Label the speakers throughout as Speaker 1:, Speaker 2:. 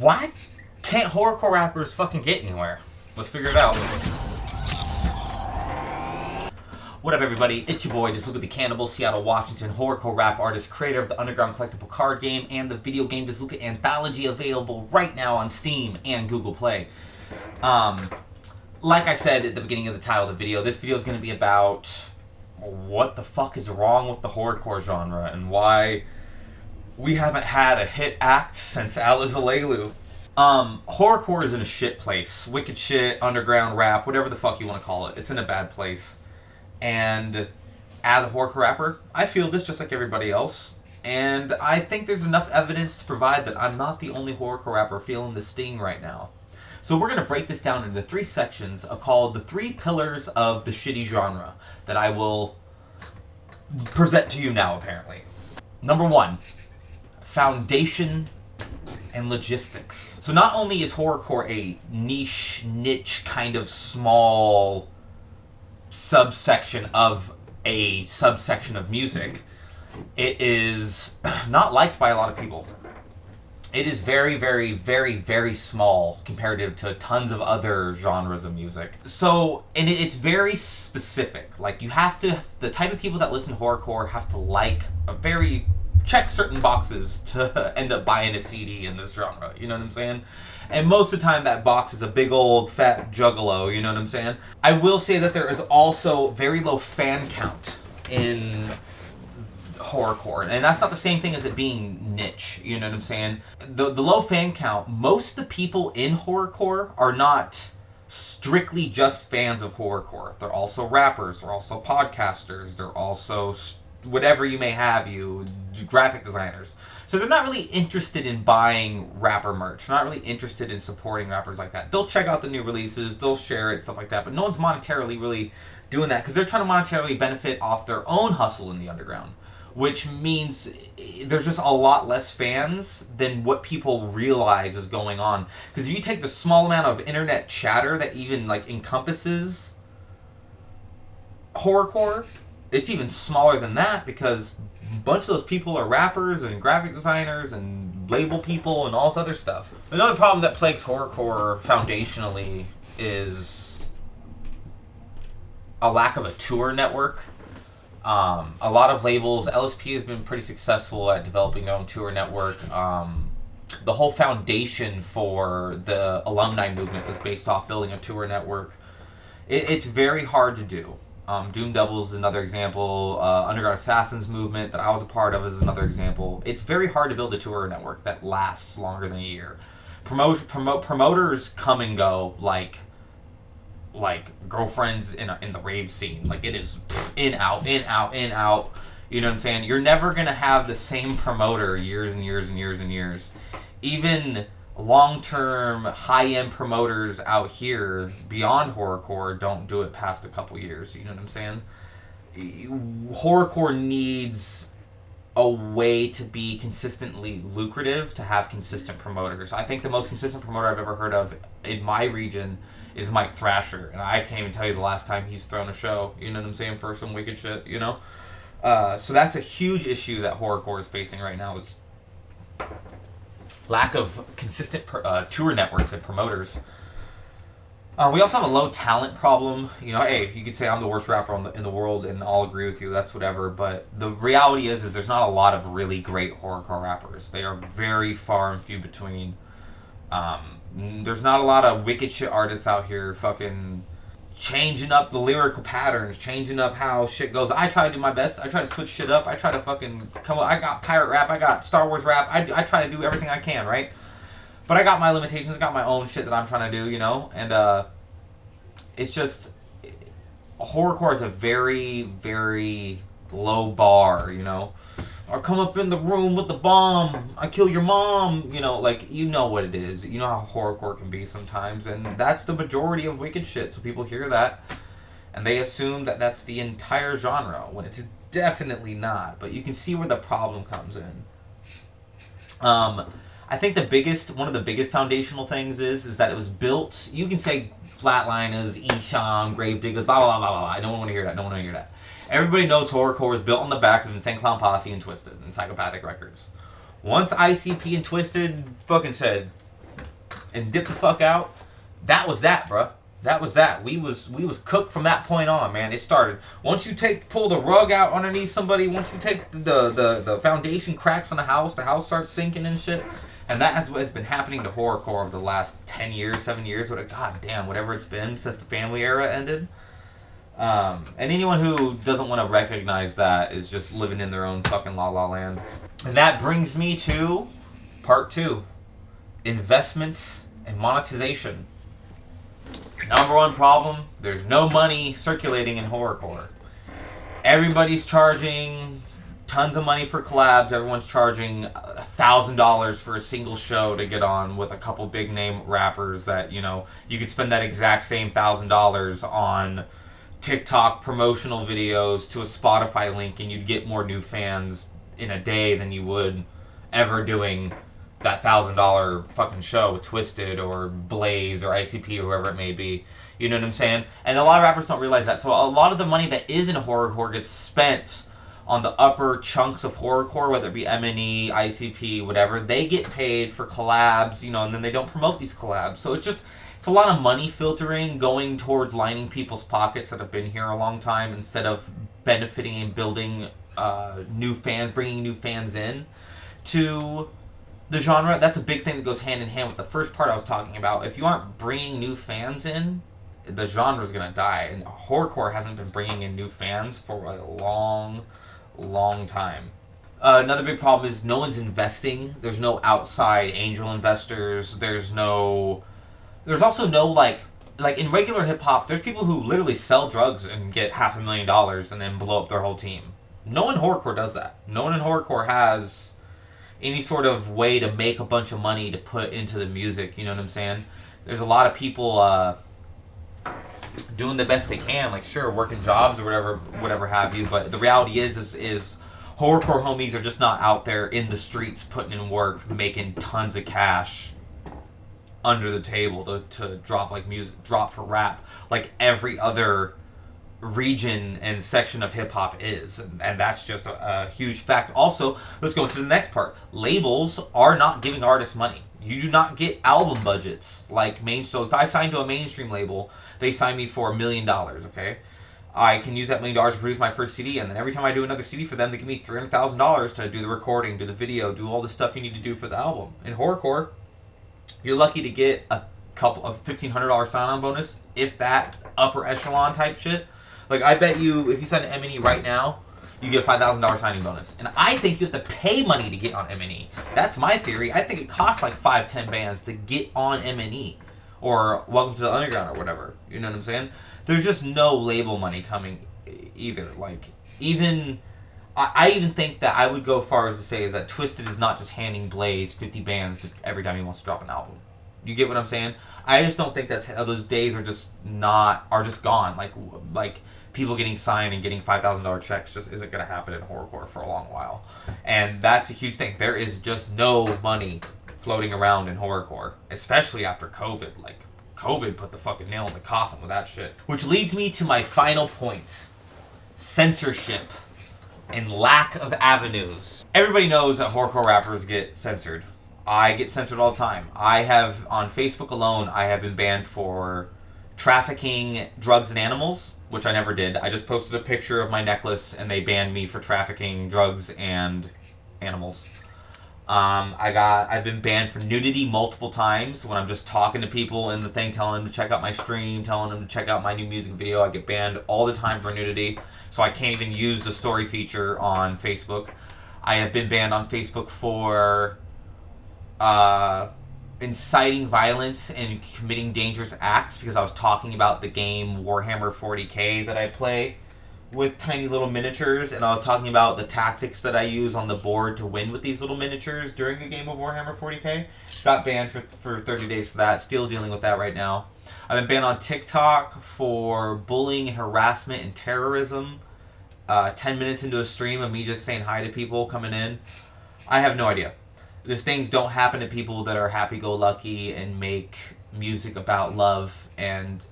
Speaker 1: Why can't horrorcore rappers fucking get anywhere? Let's figure it out. What up, everybody? It's your boy, Dezlooca the Cannibal, Seattle, Washington, horrorcore rap artist, creator of the underground collectible card game and the video game Dezlooca Anthology, available right now on Steam and Google Play. Like I said at the beginning of the title of the video, this video is going to be about what the fuck is wrong with the horrorcore genre and why we haven't had a hit act since Dezlooca. Horrorcore is in a shit place. Wicked shit, underground rap, whatever the fuck you want to call it. It's in a bad place. And as a horrorcore rapper, I feel this just like everybody else. And I think there's enough evidence to provide that I'm not the only horrorcore rapper feeling the sting right now. So we're going to break this down into 3 sections called the 3 pillars of the shitty genre that I will present to you now, apparently. Number 1, foundation and logistics. So not only is horrorcore a niche kind of small subsection of a subsection of music, it is not liked by a lot of people. It is very, very, very, very small comparative to tons of other genres of music. So, and it's very specific. Like, you have to, the type of people that listen to horrorcore have to check certain boxes to end up buying a CD in this genre. You know what I'm saying? And most of the time that box is a big old fat juggalo. You know what I'm saying? I will say that there is also very low fan count in horrorcore, and that's not the same thing as it being niche. You know what I'm saying? The low fan count, most of the people in horrorcore are not strictly just fans of horrorcore. They're also rappers, they're also podcasters, they're also whatever you may have, graphic designers. So they're not really interested in buying rapper merch. They're not really interested in supporting rappers like that. They'll check out the new releases, they'll share it, stuff like that, but no one's monetarily really doing that because they're trying to monetarily benefit off their own hustle in the underground, which means there's just a lot less fans than what people realize is going on. Because if you take the small amount of internet chatter that even encompasses horrorcore, it's even smaller than that, because a bunch of those people are rappers and graphic designers and label people and all this other stuff. Another problem that plagues horrorcore foundationally is a lack of a tour network. A lot of labels, LSP has been pretty successful at developing their own tour network. The whole foundation for the alumni movement was based off building a tour network. It's very hard to do. Doom Devils is another example. Underground Assassins movement that I was a part of is another example. It's very hard to build a tour network that lasts longer than a year. Promoters come and go like girlfriends in the rave scene. Like, it is in, out, in, out, in, out. You know what I'm saying? You're never going to have the same promoter years and years and years and years. Even long-term, high-end promoters out here beyond horrorcore don't do it past a couple years. You know what I'm saying? Horrorcore needs a way to be consistently lucrative to have consistent promoters. I think the most consistent promoter I've ever heard of in my region is Mike Thrasher, and I can't even tell you the last time he's thrown a show, you know what I'm saying, for some wicked shit, you know? So that's a huge issue that horrorcore is facing right now, is lack of consistent tour networks and promoters. We also have a low talent problem. You know, hey, if you could say I'm the worst rapper in the world and I'll agree with you, that's whatever, but the reality is there's not a lot of really great horrorcore rappers. They are very far and few between. There's not a lot of wicked shit artists out here fucking changing up the lyrical patterns, changing up how shit goes. I try to do my best. I try to switch shit up. I try to fucking come up. I got pirate rap. I got Star Wars rap. I try to do everything I can, right? But I got my limitations. I got my own shit that I'm trying to do, you know? And it's just, horrorcore is a very, very low bar, you know? Or come up in the room with the bomb, I kill your mom, you know, you know what it is. You know how horrorcore can be sometimes, and that's the majority of wicked shit. So people hear that, and they assume that that's the entire genre, when it's definitely not. But you can see where the problem comes in. I think one of the biggest foundational things is that it was built, you can say Flatliners, Esham, Gravediggers, blah, blah, blah, blah, blah. I don't want to hear that, don't want to hear that. Everybody knows horrorcore was built on the backs of Insane Clown Posse and Twisted and Psychopathic Records. Once ICP and Twisted fucking said, and dip the fuck out, that was that, bruh. That was that. We was cooked from that point on, man. It started. Once you pull the rug out underneath somebody, once you take the foundation cracks on the house starts sinking and shit. And that is what has been happening to horrorcore over the last 10 years, 7 years, whatever it's been since the family era ended. And anyone who doesn't want to recognize that is just living in their own fucking la la land. And that brings me to part 2. Investments and monetization. Number one problem, there's no money circulating in horrorcore. Everybody's charging tons of money for collabs. Everyone's charging $1,000 for a single show to get on with a couple big name rappers that, you know, you could spend that exact same $1,000 on TikTok promotional videos to a Spotify link and you'd get more new fans in a day than you would ever doing that $1,000 fucking show with Twisted or Blaze or ICP or whoever it may be. You know what I'm saying? And a lot of rappers don't realize that. So a lot of the money that is in horrorcore gets spent on the upper chunks of horrorcore, whether it be M&E, ICP, whatever. They get paid for collabs, you know, and then they don't promote these collabs. So it's a lot of money filtering going towards lining people's pockets that have been here a long time instead of benefiting and building new fans, bringing new fans in to the genre. That's a big thing that goes hand in hand with the first part I was talking about. If you aren't bringing new fans in, the genre's going to die. And horrorcore hasn't been bringing in new fans for a long time. Another big problem is no one's investing. There's no outside angel investors. There's also no, like in regular hip-hop, there's people who literally sell drugs and get $500,000 and then blow up their whole team. No one in horrorcore does that. No one in horrorcore has any sort of way to make a bunch of money to put into the music, you know what I'm saying? There's a lot of people doing the best they can, like sure, working jobs or whatever have you, but the reality is horrorcore homies are just not out there in the streets putting in work, making tons of cash under the table to drop for rap like every other region and section of hip-hop is, and that's just a huge fact. Also, let's go to the next part. Labels are not giving artists money. You do not get album budgets like so if I sign to a mainstream label, they sign me for $1 million, okay? I can use that $1 million to produce my first CD, and then every time I do another CD for them, they give me $300,000 to do the recording, do the video, do all the stuff you need to do for the album. In horrorcore, you're lucky to get a couple of $1,500 sign-on bonus, if that, upper echelon type shit. Like, I bet you, if you sign to M&E right now, you get a $5,000 signing bonus. And I think you have to pay money to get on M&E. That's my theory. I think it costs like 5-10 bands to get on M&E. Or Welcome to the Underground or whatever. You know what I'm saying? There's just no label money coming either. Like, I even think that I would go far as to say is that Twisted is not just handing Blaze 50 bands every time he wants to drop an album. You get what I'm saying? I just don't think those days are just gone. Like people getting signed and getting $5,000 checks just isn't going to happen in horrorcore for a long while. And that's a huge thing. There is just no money floating around in horrorcore, especially after COVID. Like, COVID put the fucking nail in the coffin with that shit. Which leads me to my final point. Censorship and lack of avenues. Everybody knows that horrorcore rappers get censored. I get censored all the time. On Facebook alone, I have been banned for trafficking drugs and animals, which I never did. I just posted a picture of my necklace and they banned me for trafficking drugs and animals. I've been banned for nudity multiple times when I'm just talking to people in the thing, telling them to check out my stream, telling them to check out my new music video. I get banned all the time for nudity, so I can't even use the story feature on Facebook. I have been banned on Facebook for inciting violence and committing dangerous acts because I was talking about the game Warhammer 40k that I play with tiny little miniatures, and I was talking about the tactics that I use on the board to win with these little miniatures during a game of Warhammer 40k. Got banned for 30 days for that. Still dealing with that right now. I've been banned on TikTok for bullying and harassment and terrorism. 10 minutes into a stream of me just saying hi to people coming in. I have no idea. These things don't happen to people that are happy-go-lucky and make music about love, and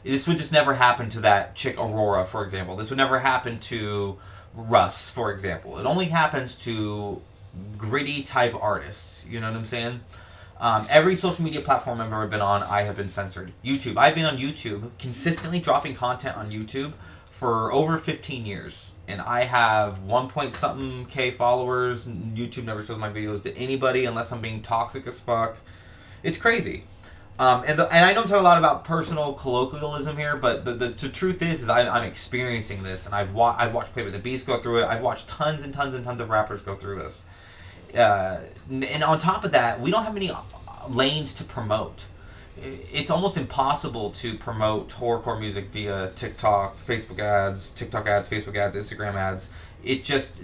Speaker 1: this would just never happen to that chick Aurora, for example. This would never happen to Russ, for example. It only happens to gritty type artists. You know what I'm saying? Every social media platform I've ever been on, I have been censored. YouTube. I've been on YouTube, consistently dropping content on YouTube for over 15 years. And I have 1 point something K followers. YouTube never shows my videos to anybody unless I'm being toxic as fuck. It's crazy. And I don't talk a lot about personal colloquialism here, but the truth is I'm experiencing this, and I've watched Play with the Beast go through it. I've watched tons and tons and tons of rappers go through this. And on top of that, we don't have many lanes to promote. It's almost impossible to promote horrorcore music via TikTok, Facebook ads, Instagram ads.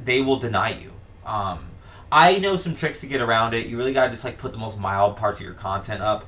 Speaker 1: They will deny you. I know some tricks to get around it. You really gotta just like put the most mild parts of your content up.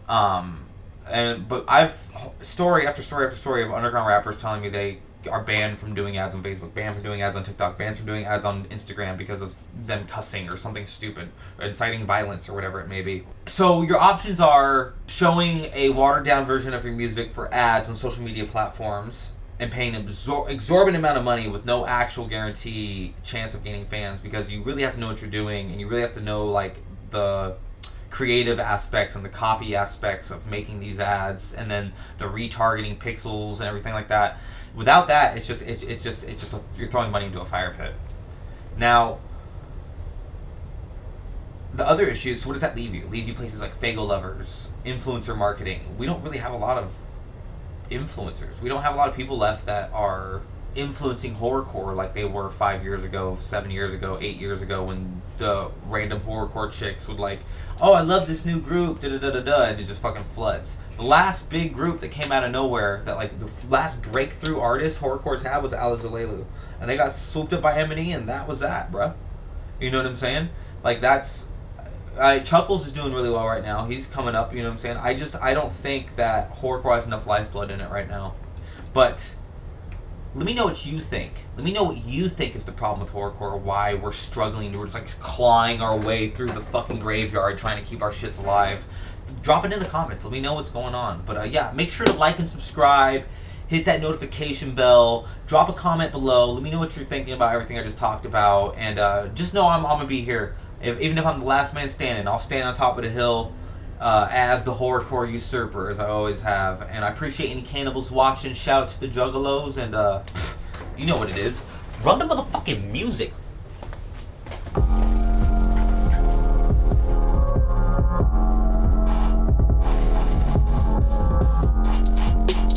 Speaker 1: But I've story after story after story of underground rappers telling me they are banned from doing ads on Facebook, banned from doing ads on TikTok, banned from doing ads on Instagram because of them cussing or something stupid, or inciting violence or whatever it may be. So your options are showing a watered down version of your music for ads on social media platforms and paying an exorbitant amount of money with no actual guarantee chance of gaining fans, because you really have to know what you're doing, and you really have to know like the creative aspects and the copy aspects of making these ads, and then the retargeting pixels and everything like that. Without that, it's just you're throwing money into a fire pit. Now, the other issues, what does that leave you? It leaves you places like Fago Lovers, influencer marketing. We don't really have a lot of influencers. We don't have a lot of people left that are influencing horrorcore like they were 5 years ago, 7 years ago, 8 years ago, when the random horrorcore chicks would like, oh, I love this new group, da da da da da, and it just fucking floods. The last big group that came out of nowhere, that like the last breakthrough artist horrorcores had, was Dezlooca, and they got swooped up by M&E, and that was that, bruh. You know what I'm saying? Like that's, Chuckles is doing really well right now. He's coming up. You know what I'm saying? I don't think that horrorcore has enough lifeblood in it right now, but. Let me know what you think. Let me know what you think is the problem with horrorcore, why we're struggling, we're just like clawing our way through the fucking graveyard trying to keep our shits alive. Drop it in the comments. Let me know what's going on. But yeah, make sure to like and subscribe. Hit that notification bell. Drop a comment below. Let me know what you're thinking about everything I just talked about. And just know I'm going to be here. Even if I'm the last man standing, I'll stand on top of the hill. As the horrorcore usurper, as I always have. And I appreciate any cannibals watching. Shout out to the juggalos, and you know what it is. Run the motherfucking music.